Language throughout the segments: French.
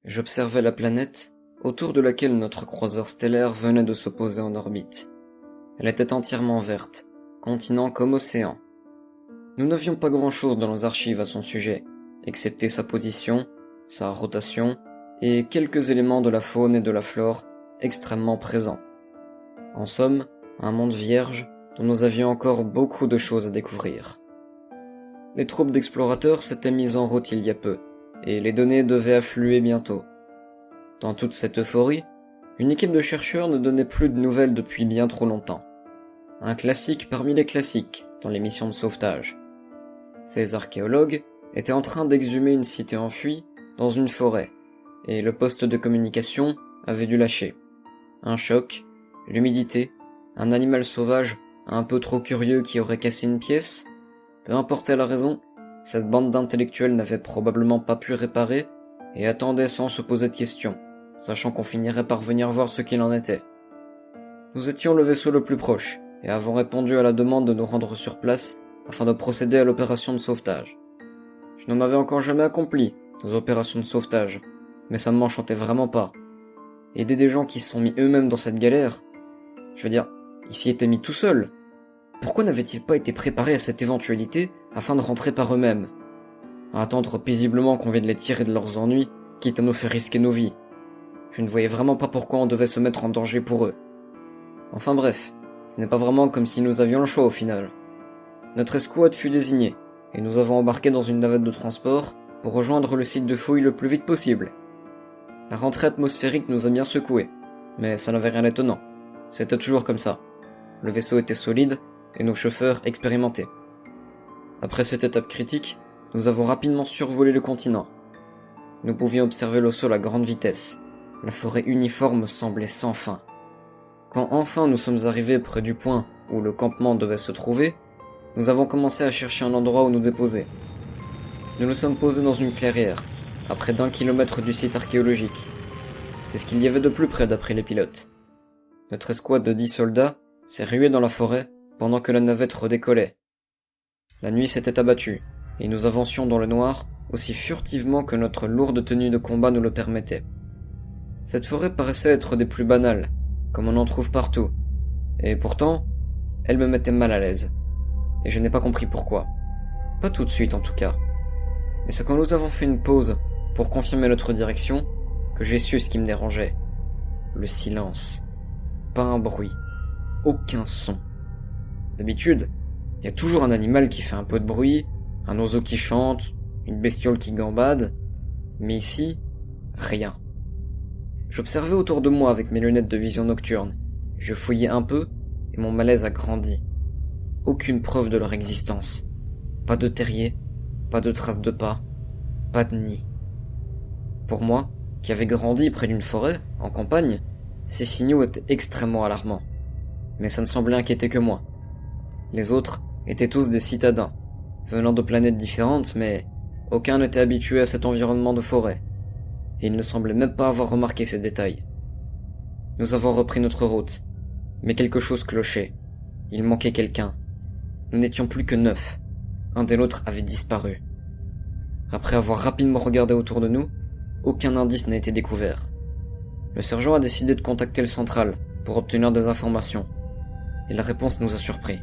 J'observais la planète autour de laquelle notre croiseur stellaire venait de se poser en orbite. Elle était entièrement verte, continent comme océan. Nous n'avions pas grand-chose dans nos archives à son sujet, excepté sa position, sa rotation et quelques éléments de la faune et de la flore extrêmement présents. En somme, un monde vierge dont nous avions encore beaucoup de choses à découvrir. Les troupes d'explorateurs s'étaient mises en route il y a peu, et les données devaient affluer bientôt. Dans toute cette euphorie, une équipe de chercheurs ne donnait plus de nouvelles depuis bien trop longtemps. Un classique parmi les classiques dans les missions de sauvetage. Ces archéologues étaient en train d'exhumer une cité enfuie dans une forêt, et le poste de communication avait dû lâcher. Un choc, l'humidité, un animal sauvage un peu trop curieux qui aurait cassé une pièce, peu importe la raison, cette bande d'intellectuels n'avait probablement pas pu réparer et attendait sans se poser de questions, sachant qu'on finirait par venir voir ce qu'il en était. Nous étions le vaisseau le plus proche et avons répondu à la demande de nous rendre sur place afin de procéder à l'opération de sauvetage. Je n'en avais encore jamais accompli, des opérations de sauvetage, mais ça ne m'enchantait vraiment pas. Aider des gens qui se sont mis eux-mêmes dans cette galère, je veux dire, ils s'y étaient mis tout seuls. Pourquoi n'avaient-ils pas été préparés à cette éventualité afin de rentrer par eux-mêmes? À attendre paisiblement qu'on vienne les tirer de leurs ennuis, quitte à nous faire risquer nos vies. Je ne voyais vraiment pas pourquoi on devait se mettre en danger pour eux. Enfin bref, ce n'est pas vraiment comme si nous avions le choix au final. Notre escouade fut désignée, et nous avons embarqué dans une navette de transport pour rejoindre le site de fouille le plus vite possible. La rentrée atmosphérique nous a bien secoués, mais ça n'avait rien d'étonnant. C'était toujours comme ça. Le vaisseau était solide, et nos chauffeurs expérimentés. Après cette étape critique, nous avons rapidement survolé le continent. Nous pouvions observer le sol à grande vitesse. La forêt uniforme semblait sans fin. Quand enfin nous sommes arrivés près du point où le campement devait se trouver, nous avons commencé à chercher un endroit où nous déposer. Nous nous sommes posés dans une clairière, à près d'1 kilomètre du site archéologique. C'est ce qu'il y avait de plus près d'après les pilotes. Notre escouade de 10 soldats s'est ruée dans la forêt pendant que la navette redécollait. La nuit s'était abattue, et nous avancions dans le noir aussi furtivement que notre lourde tenue de combat nous le permettait. Cette forêt paraissait être des plus banales, comme on en trouve partout, et pourtant, elle me mettait mal à l'aise. Et je n'ai pas compris pourquoi. Pas tout de suite en tout cas. Mais c'est quand nous avons fait une pause pour confirmer notre direction que j'ai su ce qui me dérangeait. Le silence. Pas un bruit. Aucun son. D'habitude, il y a toujours un animal qui fait un peu de bruit, un oiseau qui chante, une bestiole qui gambade, mais ici, rien. J'observais autour de moi avec mes lunettes de vision nocturne, je fouillais un peu, et mon malaise a grandi. Aucune preuve de leur existence. Pas de terrier, pas de traces de pas, pas de nid. Pour moi, qui avais grandi près d'une forêt, en campagne, ces signaux étaient extrêmement alarmants. Mais ça ne semblait inquiéter que moi. Les autres étaient tous des citadins, venant de planètes différentes, mais aucun n'était habitué à cet environnement de forêt, et ils ne semblaient même pas avoir remarqué ces détails. Nous avons repris notre route, mais quelque chose clochait. Il manquait quelqu'un. Nous n'étions plus que 9. Un des nôtres avait disparu. Après avoir rapidement regardé autour de nous, aucun indice n'a été découvert. Le sergent a décidé de contacter le central pour obtenir des informations, et la réponse nous a surpris.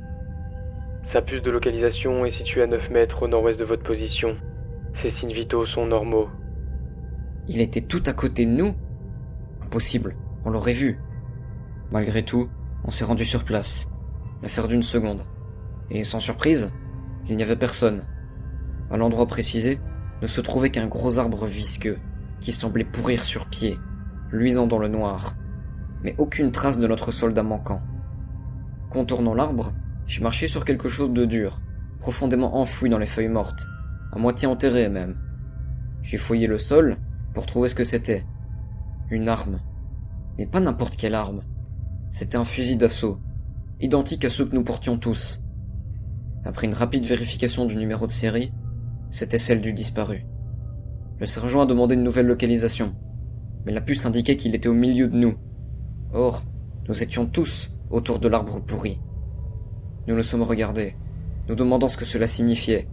Sa puce de localisation est située à 9 mètres au nord-ouest de votre position. Ses signes vitaux sont normaux. Il était tout à côté de nous? Impossible, on l'aurait vu. Malgré tout, on s'est rendu sur place. L'affaire d'une seconde. Et sans surprise, il n'y avait personne. À l'endroit précisé, ne se trouvait qu'un gros arbre visqueux, qui semblait pourrir sur pied, luisant dans le noir. Mais aucune trace de notre soldat manquant. Contournant l'arbre, j'ai marché sur quelque chose de dur, profondément enfoui dans les feuilles mortes, à moitié enterré même. J'ai fouillé le sol pour trouver ce que c'était. Une arme. Mais pas n'importe quelle arme. C'était un fusil d'assaut, identique à ceux que nous portions tous. Après une rapide vérification du numéro de série, c'était celle du disparu. Le sergent a demandé une nouvelle localisation, mais la puce indiquait qu'il était au milieu de nous. Or, nous étions tous autour de l'arbre pourri. Nous nous sommes regardés, nous demandant ce que cela signifiait,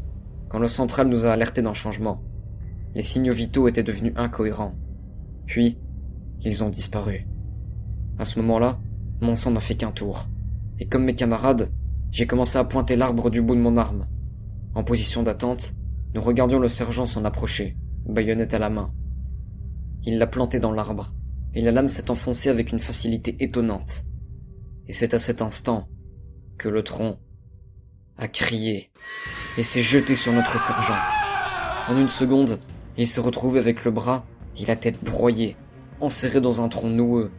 quand le central nous a alertés d'un changement. Les signaux vitaux étaient devenus incohérents. Puis, ils ont disparu. À ce moment-là, mon sang n'a fait qu'un tour. Et comme mes camarades, j'ai commencé à pointer l'arbre du bout de mon arme. En position d'attente, nous regardions le sergent s'en approcher, baïonnette à la main. Il l'a planté dans l'arbre, et la lame s'est enfoncée avec une facilité étonnante. Et c'est à cet instant que le tronc a crié et s'est jeté sur notre sergent. En une seconde, il s'est retrouvé avec le bras et la tête broyée, enserré dans un tronc noueux.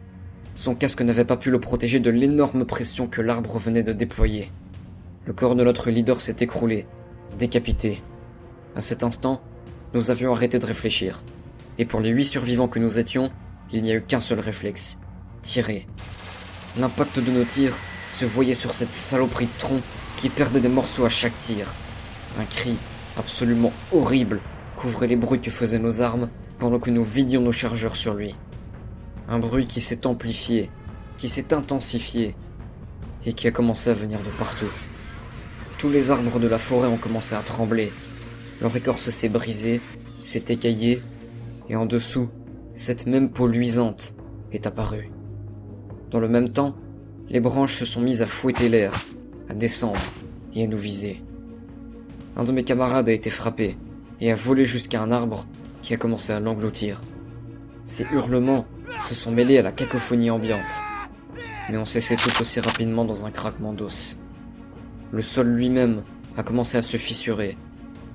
Son casque n'avait pas pu le protéger de l'énorme pression que l'arbre venait de déployer. Le corps de notre leader s'est écroulé, décapité. À cet instant, nous avions arrêté de réfléchir. Et pour les 8 survivants que nous étions, il n'y a eu qu'un seul réflexe. Tirer. L'impact de nos tirs se voyait sur cette saloperie de tronc qui perdait des morceaux à chaque tir. Un cri absolument horrible couvrait les bruits que faisaient nos armes pendant que nous vidions nos chargeurs sur lui. Un bruit qui s'est amplifié, qui s'est intensifié et qui a commencé à venir de partout. Tous les arbres de la forêt ont commencé à trembler. Leur écorce s'est brisée, s'est écaillée et en dessous, cette même peau luisante est apparue. Dans le même temps, les branches se sont mises à fouetter l'air, à descendre et à nous viser. Un de mes camarades a été frappé et a volé jusqu'à un arbre qui a commencé à l'engloutir. Ses hurlements se sont mêlés à la cacophonie ambiante, mais ont cessé tout aussi rapidement dans un craquement d'os. Le sol lui-même a commencé à se fissurer,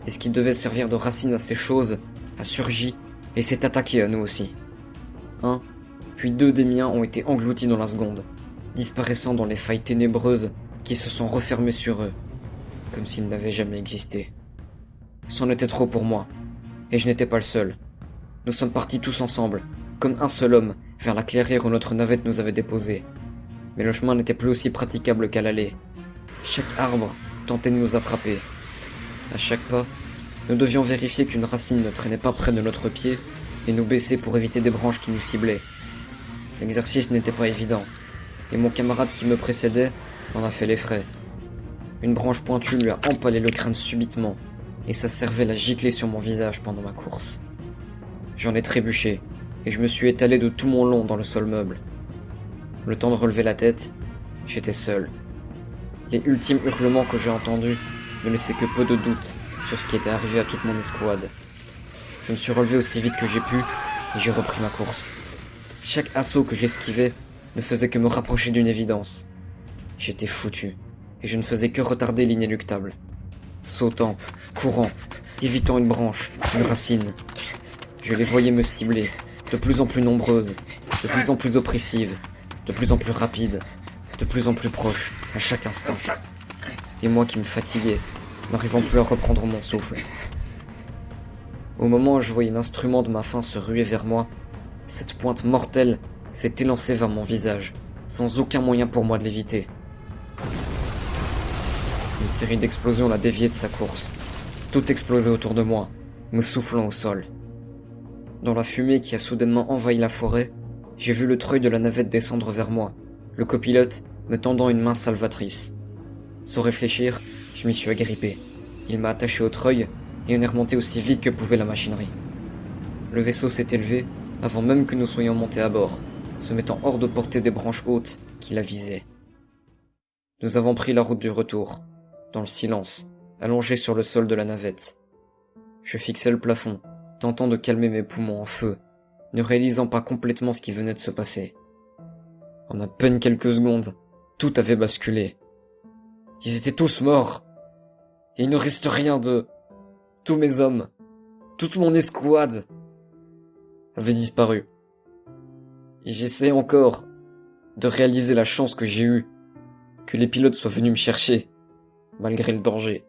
et ce qui devait servir de racine à ces choses a surgi et s'est attaqué à nous aussi. Un, puis deux des miens ont été engloutis dans la seconde, disparaissant dans les failles ténébreuses qui se sont refermées sur eux, comme s'ils n'avaient jamais existé. C'en était trop pour moi, et je n'étais pas le seul. Nous sommes partis tous ensemble, comme un seul homme, vers la clairière où notre navette nous avait déposés. Mais le chemin n'était plus aussi praticable qu'à l'aller. Chaque arbre tentait de nous attraper. À chaque pas, nous devions vérifier qu'une racine ne traînait pas près de notre pied et nous baisser pour éviter des branches qui nous ciblaient. L'exercice n'était pas évident, et mon camarade qui me précédait en a fait les frais. Une branche pointue lui a empalé le crâne subitement, et sa cervelle a giclé sur mon visage pendant ma course. J'en ai trébuché, et je me suis étalé de tout mon long dans le sol meuble. Le temps de relever la tête, j'étais seul. Les ultimes hurlements que j'ai entendus ne laissaient que peu de doute sur ce qui était arrivé à toute mon escouade. Je me suis relevé aussi vite que j'ai pu, et j'ai repris ma course. Chaque assaut que j'esquivais ne faisait que me rapprocher d'une évidence. J'étais foutu, et je ne faisais que retarder l'inéluctable. Sautant, courant, évitant une branche, une racine. Je les voyais me cibler, de plus en plus nombreuses, de plus en plus oppressives, de plus en plus rapides, de plus en plus proches, à chaque instant. Et moi qui me fatiguais, n'arrivant plus à reprendre mon souffle. Au moment où je voyais l'instrument de ma faim se ruer vers moi, cette pointe mortelle s'est élancée vers mon visage, sans aucun moyen pour moi de l'éviter. Une série d'explosions l'a dévié de sa course. Tout explosait autour de moi, me soufflant au sol. Dans la fumée qui a soudainement envahi la forêt, j'ai vu le treuil de la navette descendre vers moi, le copilote me tendant une main salvatrice. Sans réfléchir, je m'y suis agrippé. Il m'a attaché au treuil et on est remonté aussi vite que pouvait la machinerie. Le vaisseau s'est élevé avant même que nous soyons montés à bord, se mettant hors de portée des branches hautes qui la visaient. Nous avons pris la route du retour, dans le silence, allongé sur le sol de la navette. Je fixais le plafond, tentant de calmer mes poumons en feu, ne réalisant pas complètement ce qui venait de se passer. En à peine quelques secondes, tout avait basculé. Ils étaient tous morts. Et il ne reste rien d'eux. Tous mes hommes, toute mon escouade avait disparu. Et j'essaie encore de réaliser la chance que j'ai eue, que les pilotes soient venus me chercher, malgré le danger.